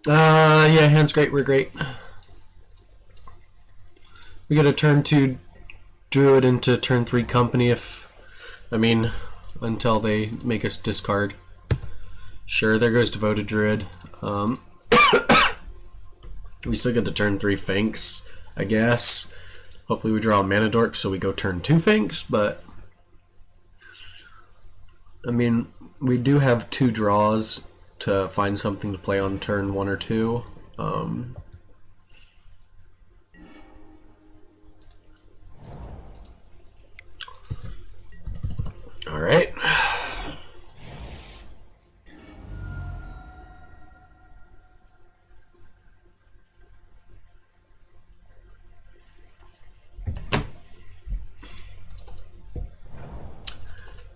Yeah, hand's great, we're great. We get a turn 2 druid into turn 3 company until they make us discard. Sure, there goes devoted druid. We still get the turn 3 Finks, I guess. Hopefully we draw a mana dork so we go turn 2 Finks, but I mean, we do have 2 draws to find something to play on turn 1 or 2. Alright.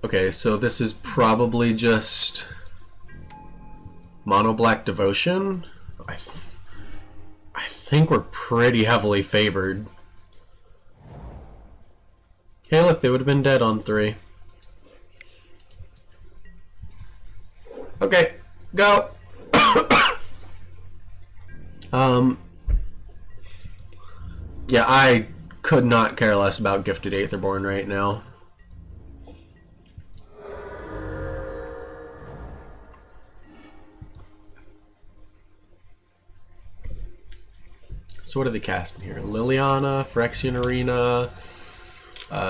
Okay, so this is probably just mono black devotion. I think we're pretty heavily favored. Hey, look, they would have been dead on 3. Okay, go. Yeah, I could not care less about Gifted Aetherborn right now. So what are they casting here? Liliana, Phyrexian Arena,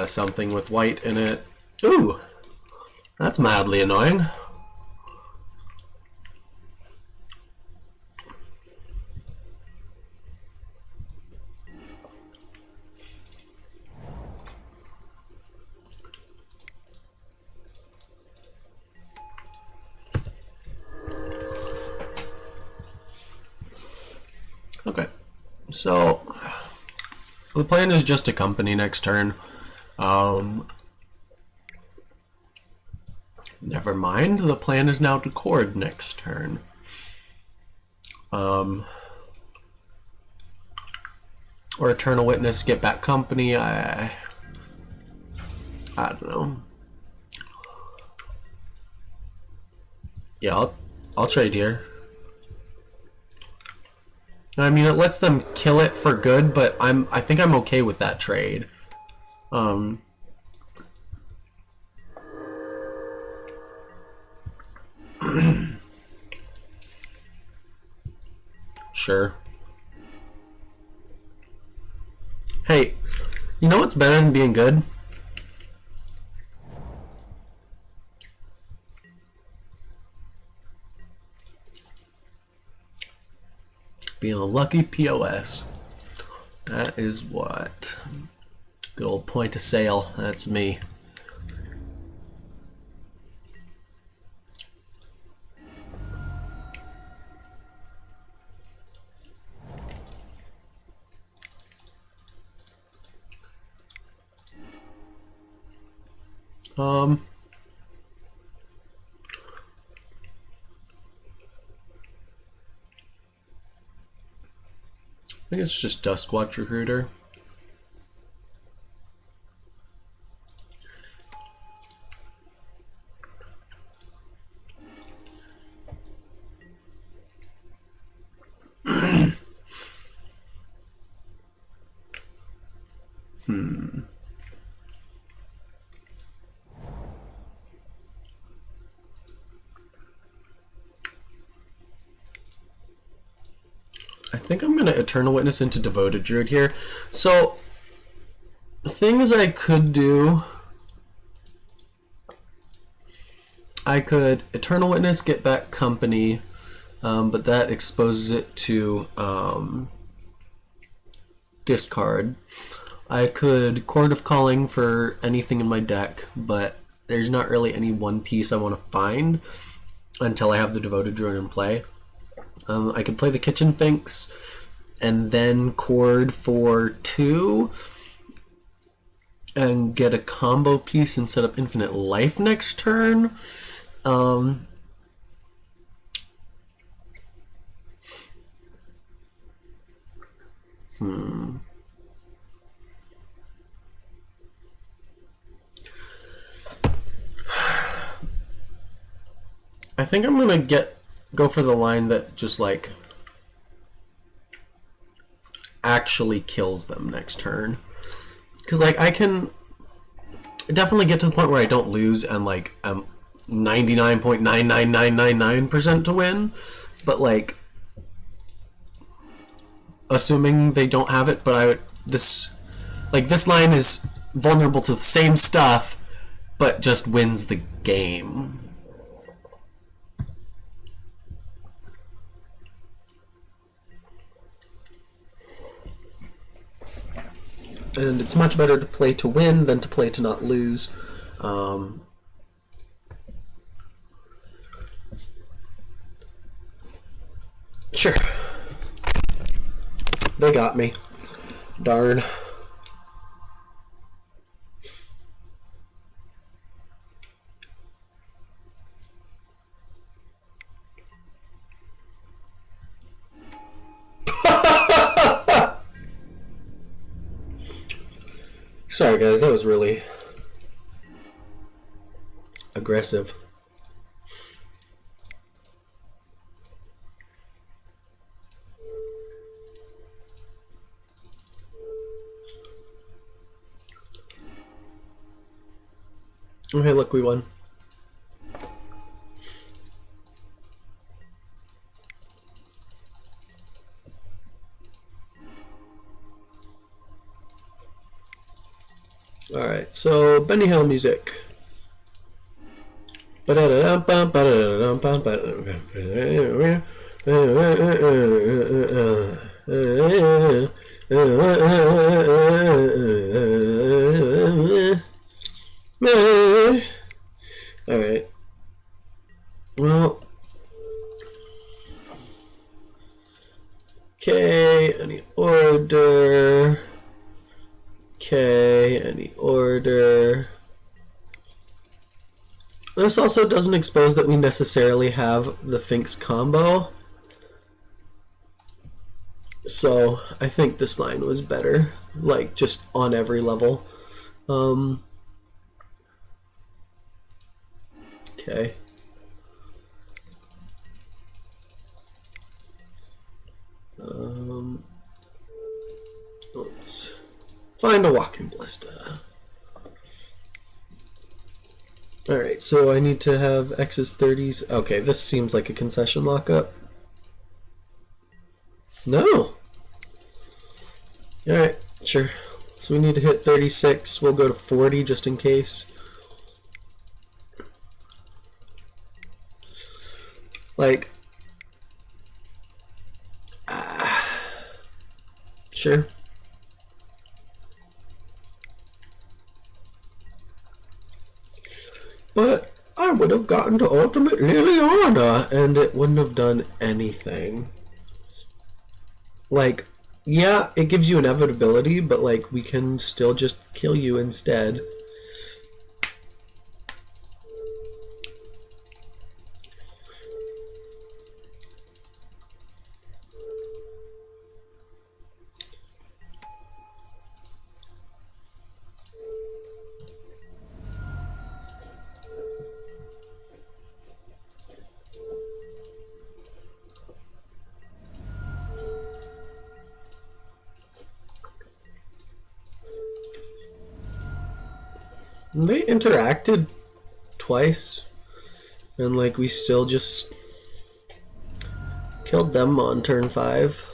something with white in it. Ooh, that's mildly annoying. Okay, so the plan is just to company next turn. Never mind, the plan is now to cord next turn. Or Eternal Witness, get back company. I don't know. Yeah, I'll trade here. I mean, it lets them kill it for good, but I think I'm okay with that trade. Sure. Hey, you know what's better than being good? Being a lucky POS. That is what. Good old point of sale. That's me. I think it's just Duskwatch Recruiter. I think I'm gonna Eternal Witness into Devoted Druid here. So things I could do, I could Eternal Witness, get back company, but that exposes it to discard. I could Chord of Calling for anything in my deck, but there's not really any one piece I want to find until I have the Devoted Druid in play. I could play the Kitchen Finks and then Chord for 2 and get a combo piece and set up Infinite Life next turn. I think I'm gonna go for the line that just like actually kills them next turn. Because, like, I can definitely get to the point where I don't lose and, like, I'm 99.99999% to win. But, like, assuming they don't have it, but this line is vulnerable to the same stuff, but just wins the game. And it's much better to play to win than to play to not lose. Sure. They got me. Darn. Sorry guys, that was really aggressive. Okay, look, we won. Alright, so Benny Hill music. Alright. Well. Okay, any order. Okay, any order. This also doesn't expose that we necessarily have the Finks combo. So I think this line was better, like just on every level. Okay. Let's find a walking ballista. Alright, so I need to have X's 30s. Okay, this seems like a concession lockup. No! Alright, sure. So we need to hit 36. We'll go to 40 just in case. Like, sure. But I would have gotten to Ultimate Liliana and it wouldn't have done anything. Like, yeah, it gives you inevitability, but like we can still just kill you instead. They interacted twice, and like we still just killed them on turn 5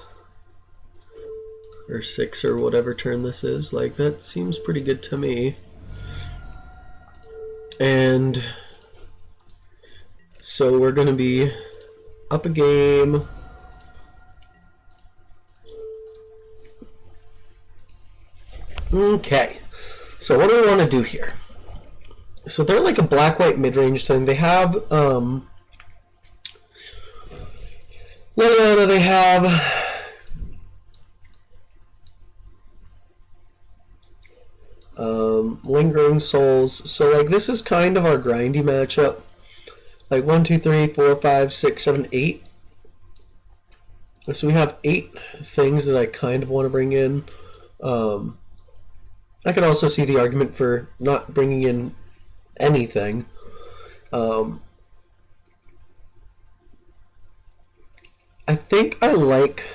or 6 or whatever turn this is. Like that seems pretty good to me. And so we're gonna be up a game. Okay, so what do we want to do here? So they're like a black-white mid-range thing. They have Liliana, they have Lingering Souls. So like this is kind of our grindy matchup. Like 1, 2, 3, 4, 5, 6, 7, 8. So we have 8 things that I kind of want to bring in. I could also see the argument for not bringing in anything. I think I like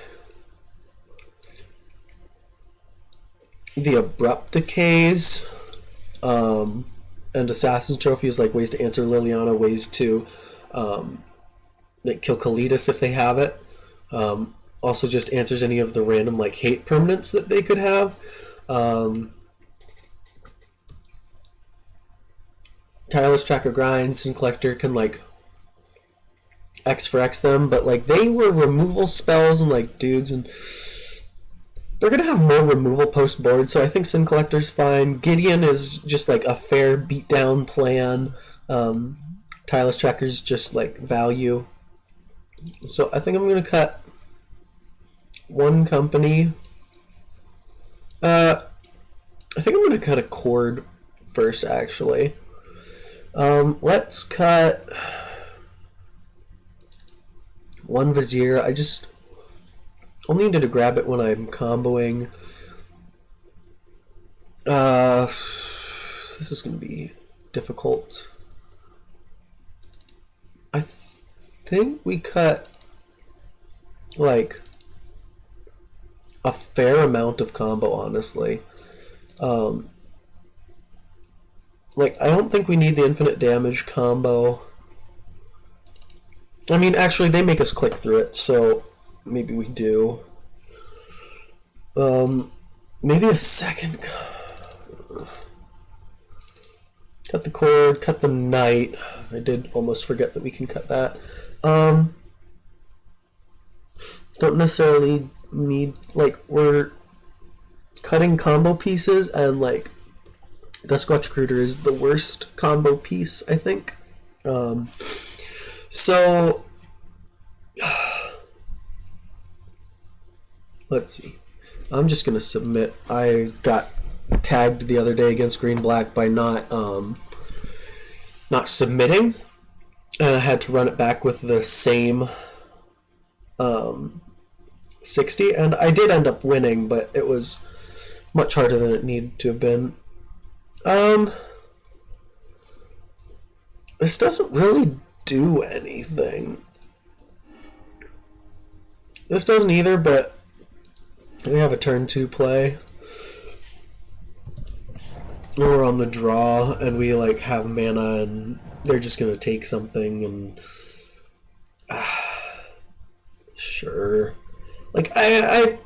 the Abrupt Decays, and Assassin Trophies, like ways to answer Liliana, ways to like kill Kalidas if they have it. Also just answers any of the random like hate permanents that they could have. Tireless Tracker Grinds and Collector can like X for X them, but like they were removal spells and like dudes, and they're gonna have more removal post board, so I think Sin Collector's fine. Gideon is just like a fair beatdown plan. Tireless Tracker's just like value. So I think I'm gonna cut one company. I think I'm gonna cut a Cord first, actually. Let's cut one Vizier. I just only needed to grab it when I'm comboing. This is going to be difficult. I think we cut like a fair amount of combo, honestly. Like, I don't think we need the infinite damage combo. I mean, actually, they make us click through it, so maybe we do. Maybe a second. Cut the Cord, cut the Knight. I did almost forget that we can cut that. Don't necessarily need, like, we're cutting combo pieces, and, like, Duskwatch Recruiter is the worst combo piece, I think. So, let's see. I'm just going to submit. I got tagged the other day against Green-Black by not submitting, and I had to run it back with the same 60, and I did end up winning, but it was much harder than it needed to have been. This doesn't really do anything. This doesn't either, but we have a turn 2 play. We're on the draw, and we like have mana, and they're just gonna take something, and sure. Like I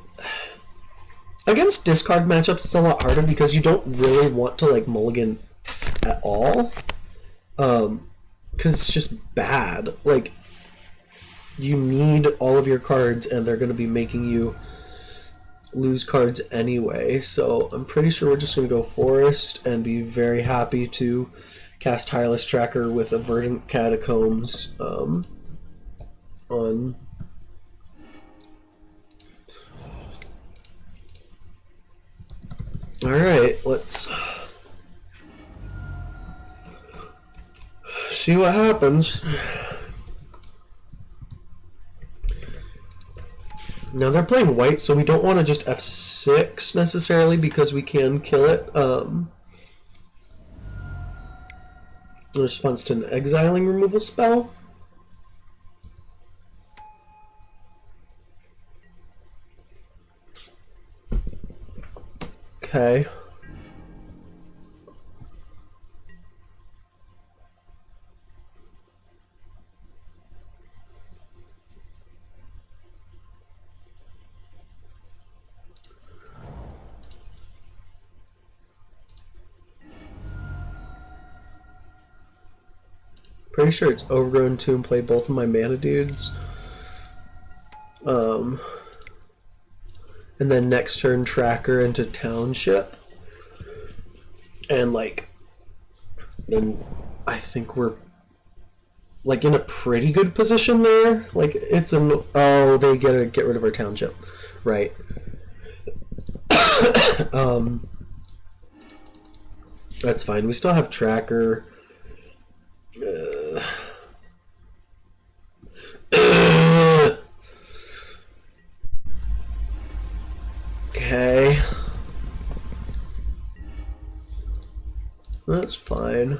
against discard matchups, it's a lot harder because you don't really want to like mulligan at all, because it's just bad. Like, you need all of your cards, and they're going to be making you lose cards anyway. So I'm pretty sure we're just going to go Forest and be very happy to cast Tireless Tracker with a Verdant Catacombs on. Alright, let's see what happens. Now they're playing white, so we don't want to just F6 necessarily, because we can kill it in response to an exiling removal spell. Okay. Pretty sure it's Overgrown Tomb, play both of my mana dudes. And then next turn Tracker into Township. And like, then I think we're like in a pretty good position there. Like, it's an, oh, they get rid of our Township. Right. That's fine. We still have Tracker. Okay. That's fine.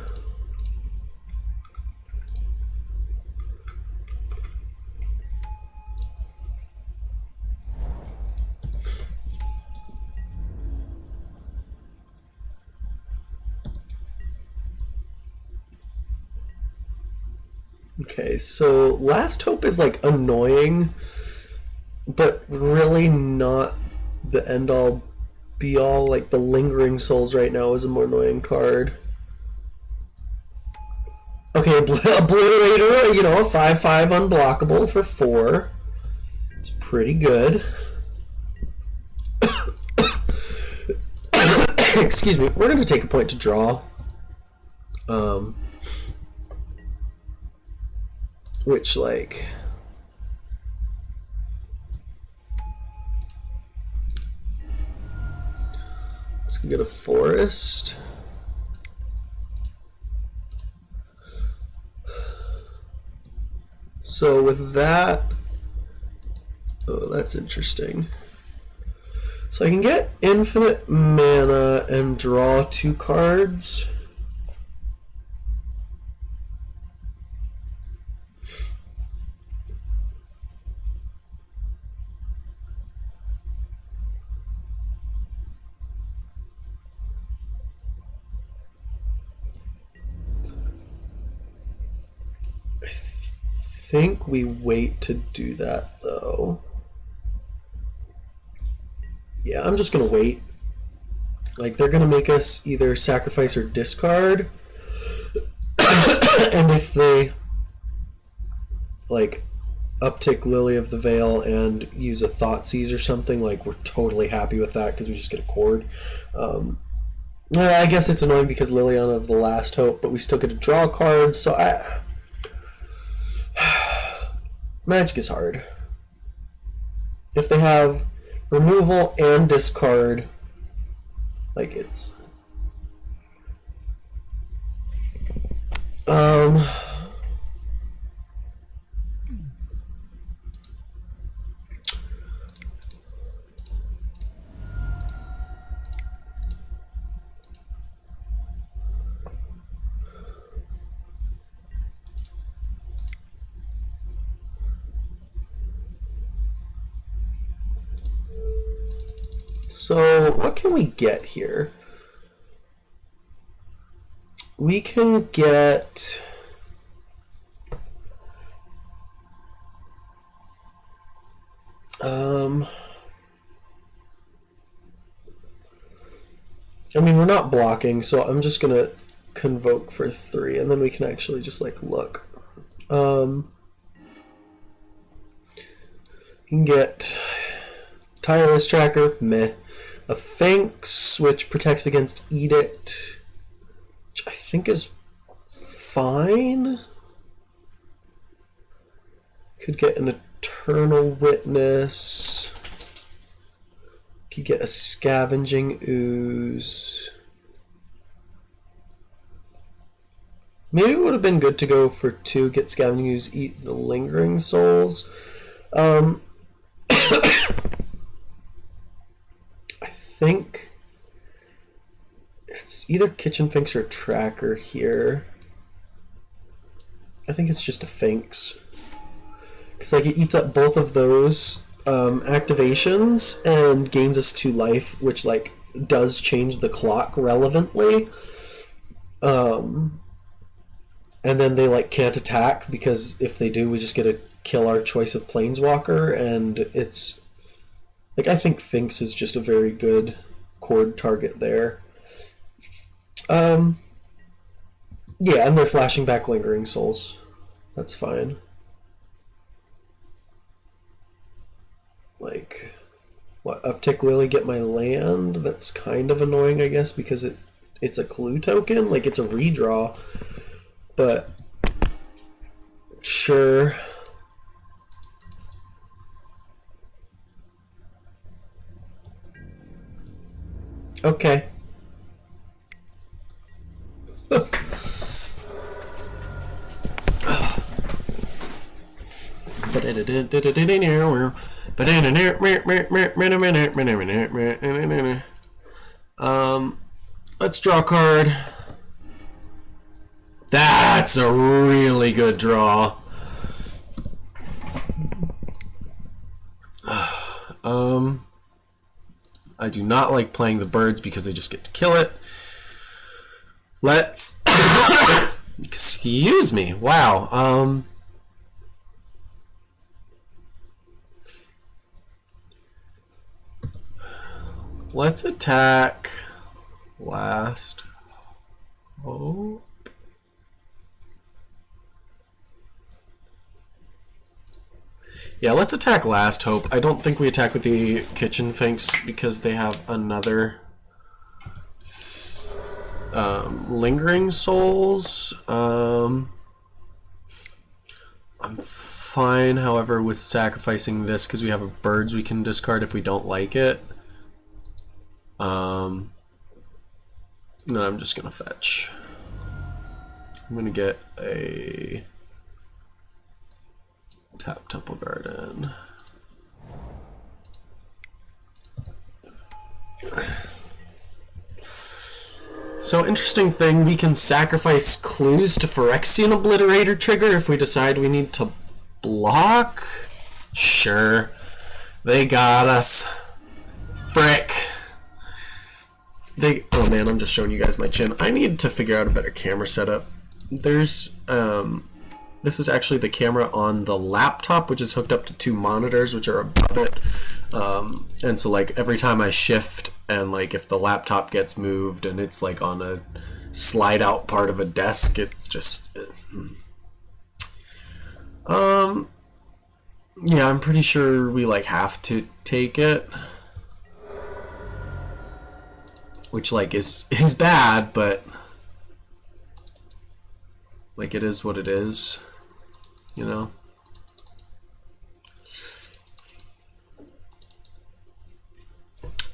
Okay, so Last Hope is like annoying, but really not the end all be all. Like the Lingering Souls right now is a more annoying card. Okay, Obliterator, you know, a 5/5 unblockable for 4. It's pretty good. Excuse me, we're going to take a point to draw. Which, like... Let's get a forest. So with that... Oh, that's interesting. So I can get infinite mana and draw 2 cards. I think we wait to do that though. Yeah, I'm just gonna wait. Like, they're gonna make us either sacrifice or discard. And if they like uptick Lily of the Veil and use a Thoughtseize or something, like, we're totally happy with that because we just get a chord. Well, I guess it's annoying because Liliana of the Last Hope, but we still get to draw cards, so Magic is hard. If they have removal and discard, like, it's... So, what can we get here? We can get... I mean, we're not blocking, so I'm just gonna convoke for 3, and then we can actually just, like, look. You can get Tireless Tracker, meh. A Sphinx, which protects against Edict, which I think is fine. Could get an Eternal Witness. Could get a Scavenging Ooze. Maybe it would have been good to go for 2, get Scavenging Ooze, eat the Lingering Souls. I think it's either Kitchen Finks or Tracker here. I think it's just a Finks. Because, like, it eats up both of those activations and gains us 2 life, which, like, does change the clock relevantly. And then they, like, can't attack, because if they do, we just get to kill our choice of Planeswalker, and it's... Like, I think Finks is just a very good chord target there. Yeah, and they're flashing back Lingering Souls. That's fine. Like, what, uptick Lily, get my land? That's kind of annoying, I guess, because it's a clue token. Like, it's a redraw. But, sure. Okay. Let's draw a card. That's a really good draw. I do not like playing the birds because they just get to kill it. Let's... Excuse me. Wow. Let's attack last hope. Yeah, let's attack last hope. I don't think we attack with the kitchen finks because they have another lingering souls. I'm fine, however, with sacrificing this because we have birds we can discard if we don't like it. No, I'm just gonna fetch. I'm gonna get a tap Temple Garden. So interesting thing, we can sacrifice clues to Phyrexian Obliterator trigger if we decide we need to block. Sure. They got us. Frick. Oh man, I'm just showing you guys my chin. I need to figure out a better camera setup. There's this is actually the camera on the laptop, which is hooked up to 2 monitors, which are above it. And so like every time I shift and like if the laptop gets moved and it's like on a slide out part of a desk, it just yeah, I'm pretty sure we like have to take it. Which like is bad, but like it is what it is, you know?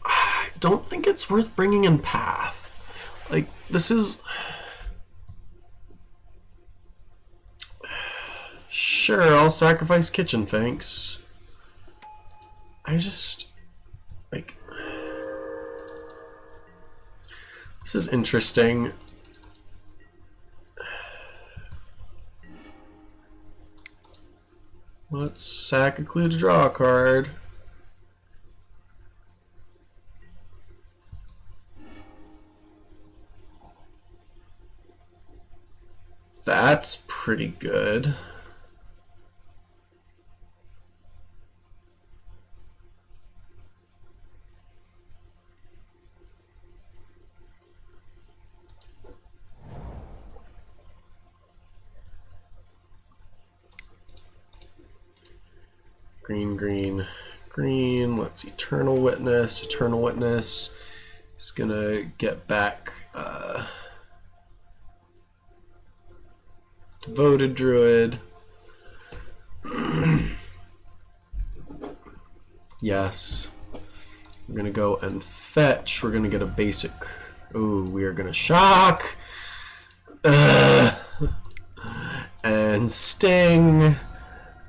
I don't think it's worth bringing in Path. Like, this is... Sure, I'll sacrifice Kitchen Finks. I just... like... This is interesting. Let's sack a clue to draw a card. That's pretty good. Green, green, green. Let's Eternal Witness. Eternal Witness is gonna get back Devoted Druid. Yes. We're gonna go and fetch. We're gonna get a basic. Ooh, we are gonna shock. And sting.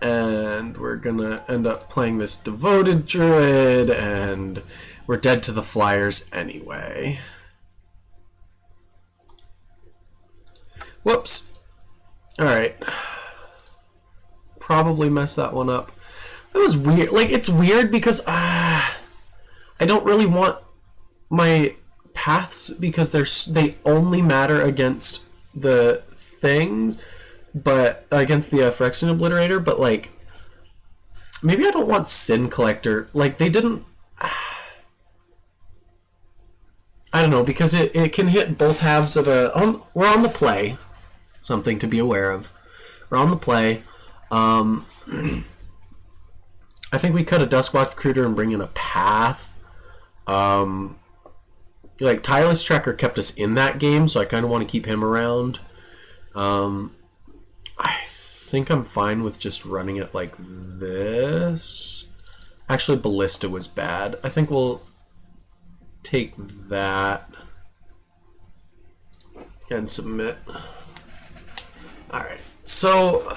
And we're gonna end up playing this Devoted Druid, and we're dead to the flyers anyway. Whoops. Alright. Probably messed that one up. That was weird. Like, it's weird because I don't really want my paths because they only matter against the things, but against the Phyrexian Obliterator, but like maybe I don't want Sin Collector. Like they didn't I don't know, because it can hit both halves of a we're on the play. Something to be aware of. We're on the play. I think we cut a Duskwatch Recruiter and bring in a Path. Like Tireless Tracker kept us in that game, so I kind of want to keep him around. I think I'm fine with just running it like this. Actually, Ballista was bad. I think we'll take that and submit. Alright, so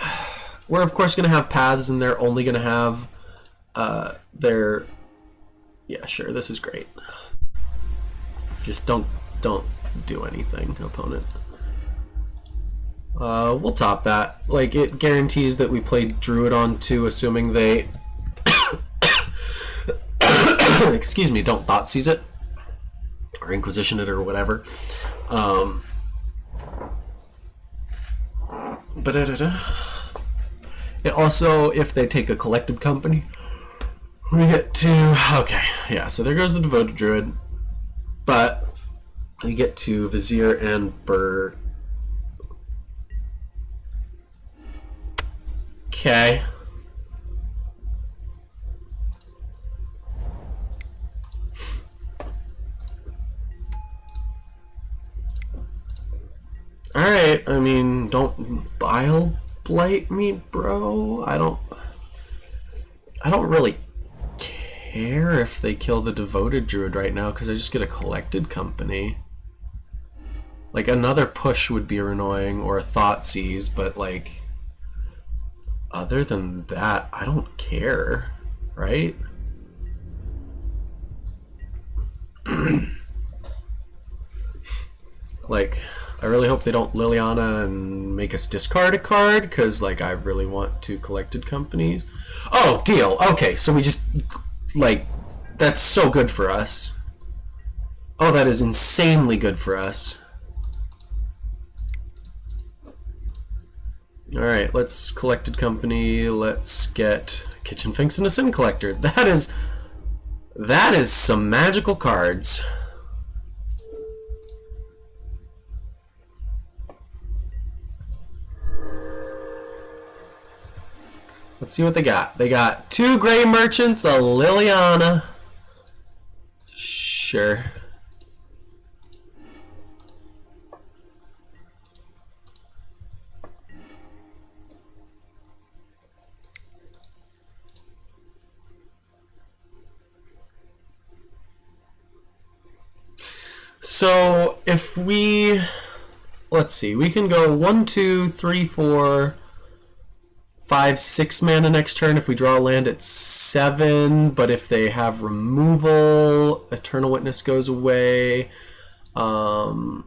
we're of course going to have paths, and they're only going to have their... Yeah, sure, this is great. Just don't do anything, opponent. We'll top that. Like, it guarantees that we played Druid on 2, assuming they... excuse me, don't Thoughtseize it. Or Inquisition it or whatever. It also, if they take a Collective Company, we get to... Okay, yeah, so there goes the Devoted Druid. But we get to Vizier and Bird. Okay. Alright, I mean, don't Bile Blight me, bro. I don't really care if they kill the Devoted Druid right now, because I just get a Collected Company. Like, another push would be annoying, or a Thoughtseize, but, like, other than that, I don't care, right? Like, I really hope they don't Liliana and make us discard a card, because, like, I really want to Collected Companies. Oh, deal. Okay, so we just, like, that's so good for us. Oh, that is insanely good for us. Alright, let's Collected Company. Let's get Kitchen Finks and a Sin Collector. That is some magical cards. Let's see what they got. They got 2 Gray Merchants, a Liliana. Sure. So if we, let's see, we can go 1, 2, 3, 4, 5, 6 mana next turn. If we draw a land at 7, but if they have removal, Eternal Witness goes away. So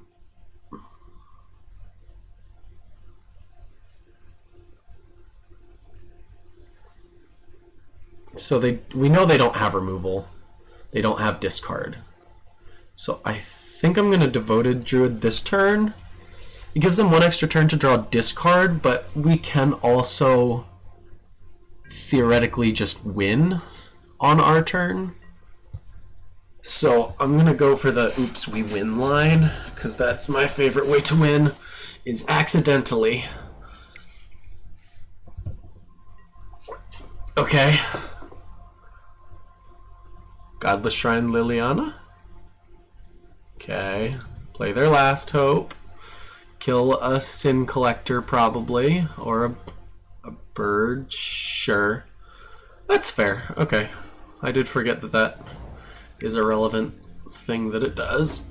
we know they don't have removal. They don't have discard. So I think I'm going to Devoted Druid this turn. It gives them 1 extra turn to draw discard, but we can also theoretically just win on our turn. So I'm going to go for the oops, we win line, because that's my favorite way to win, is accidentally. Okay. Godless Shrine Liliana. Okay. Play their last hope. Kill a Sin Collector, probably. Or a bird. Sure. That's fair. Okay. I did forget that that is a relevant thing that it does.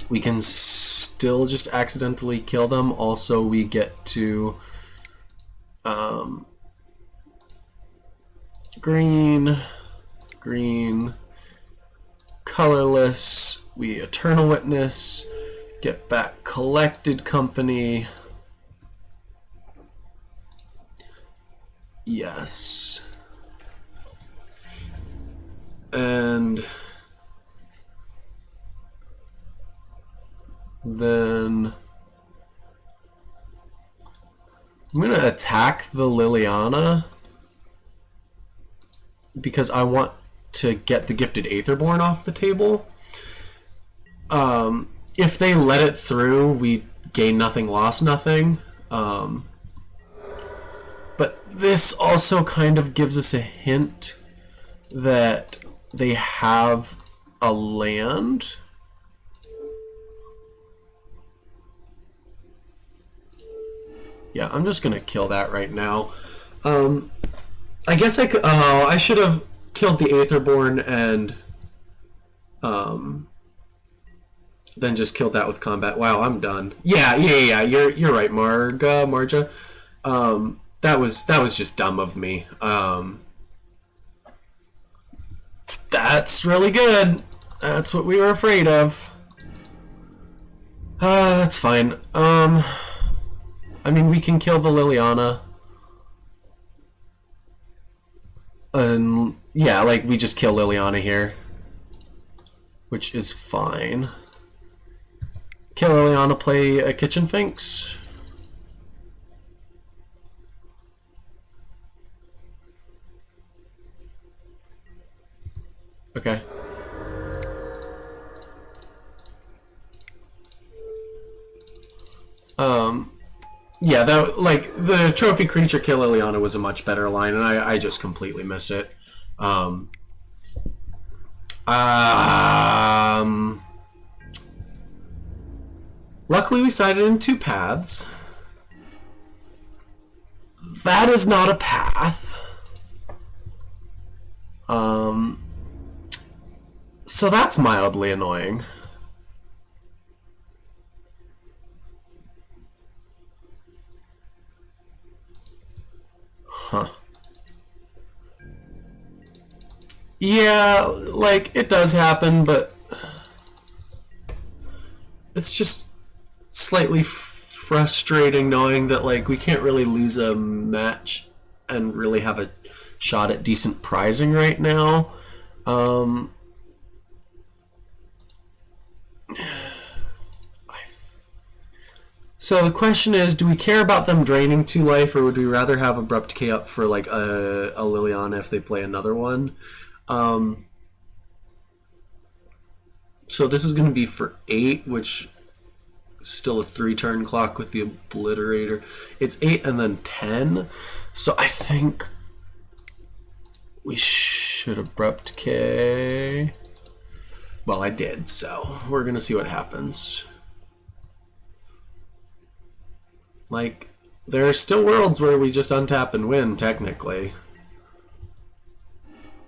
We can still just accidentally kill them. Also, we get to green, colorless, we Eternal Witness, get back Collected Company. Yes. And then I'm going to attack the Liliana because I want to get the Gifted Aetherborn off the table. If they let it through, we gain nothing, lost nothing. But this also kind of gives us a hint that they have a land. Yeah, I'm just gonna kill that right now. I guess I could. Oh, I should have killed the Aetherborn and then just killed that with combat. Wow, I'm done. Yeah. You're right, Marja. That was just dumb of me. That's really good. That's what we were afraid of. That's fine. I mean, we can kill the Liliana. And yeah, like we just kill Liliana here, which is fine. Kill Liliana, play a Kitchen Finks. Okay. Yeah, that, like, the trophy creature kill Liliana was a much better line, and I just completely missed it. Luckily we sided in 2 paths. That is not a path. So that's mildly annoying. Huh. Yeah, like, it does happen, but it's just slightly frustrating knowing that, like, we can't really lose a match and really have a shot at decent prizing right now. So the question is, do we care about them draining 2 life, or would we rather have Abrupt Decay up for, like, a Liliana if they play another one? So this is going to be for 8, which is still a 3-turn clock with the Obliterator. It's 8 and then 10. So I think we should Abrupt Decay. Well, I did, so we're going to see what happens. Like, there are still worlds where we just untap and win, technically.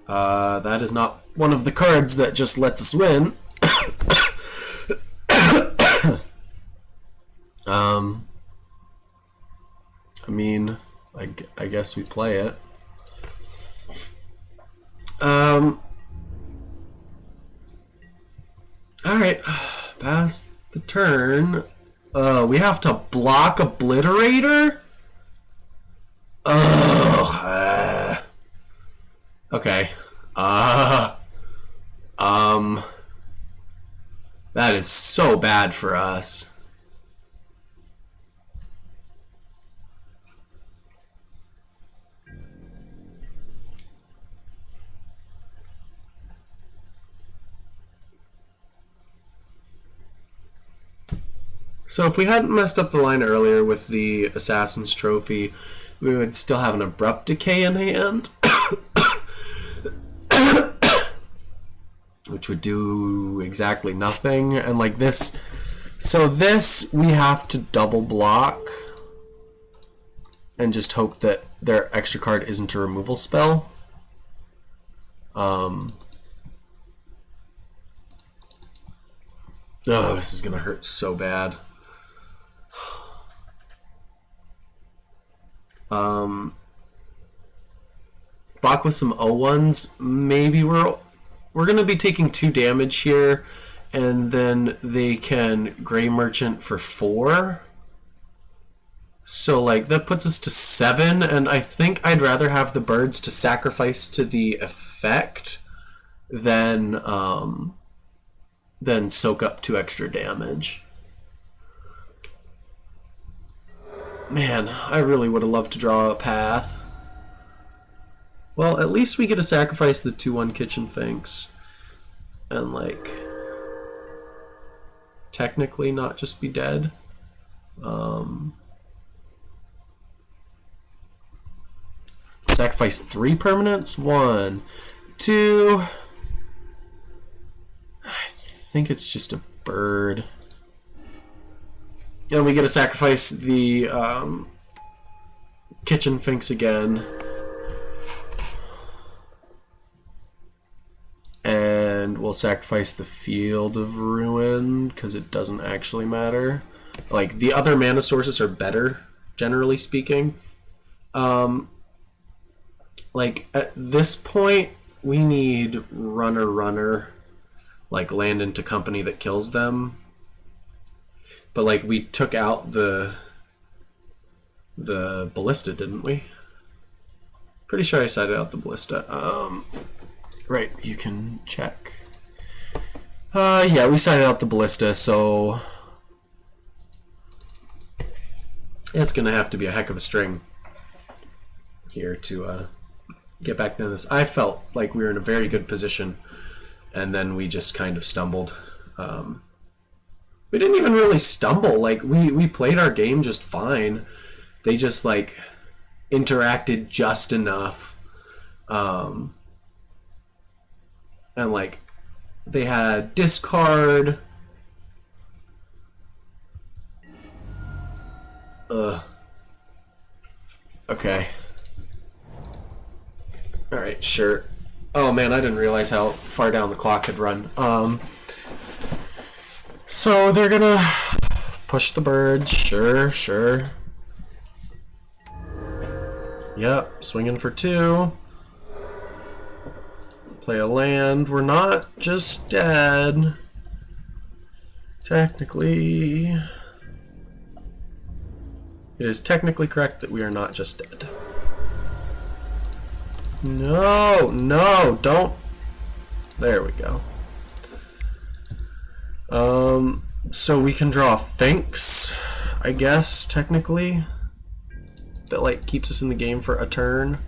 That is not one of the cards that just lets us win. I mean, I guess we play it. Alright, pass the turn. We have to block Obliterator? Okay. That is so bad for us. So if we hadn't messed up the line earlier with the Assassin's Trophy, we would still have an Abrupt Decay in hand. Which would do exactly nothing. And like this... So this, we have to double block. And just hope that their extra card isn't a removal spell. Oh, this is gonna hurt so bad. Block with some O1s. Maybe we're going to be taking 2 damage here, and then they can Grey Merchant for 4. So, like, that puts us to 7, and I think I'd rather have the birds to sacrifice to the effect than soak up 2 extra damage. Man, I really would have loved to draw a path. Well, at least we get to sacrifice the 2/1 Kitchen Finks. And, like, technically not just be dead. Sacrifice 3 permanents? 1, 2... I think it's just a bird. And we get to sacrifice the Kitchen Finks again. And we'll sacrifice the Field of Ruin, because it doesn't actually matter. Like, the other mana sources are better, generally speaking. Like, at this point, we need runner, like, land into company that kills them. But, like, we took out the Ballista, didn't we? Pretty sure I sided out the Ballista. Right, you can check. Yeah, we sided out the Ballista, so it's gonna have to be a heck of a string here to get back to this. I felt like we were in a very good position and then we just kind of stumbled. We didn't even really stumble. Like, we played our game just fine. They just, like, interacted just enough. And, like, they had discard. Okay. Alright, sure. Oh man, I didn't realize how far down the clock had run. So they're gonna push the bird. Sure, sure. Yep, swinging for 2. Play a land. We're not just dead. Technically, it is technically correct that we are not just dead. No, no, don't. There we go. So we can draw Finks, I guess, technically. That, like, keeps us in the game for a turn.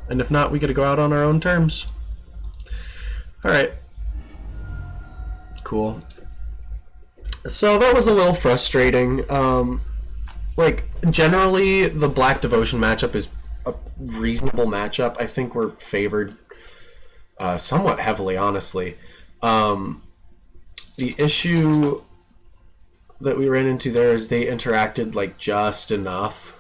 And if not, we get to go out on our own terms. Alright. Cool. So that was a little frustrating. Like, generally, the Black Devotion matchup is a reasonable matchup. I think we're favored somewhat heavily, honestly. The issue that we ran into there is they interacted, like, just enough.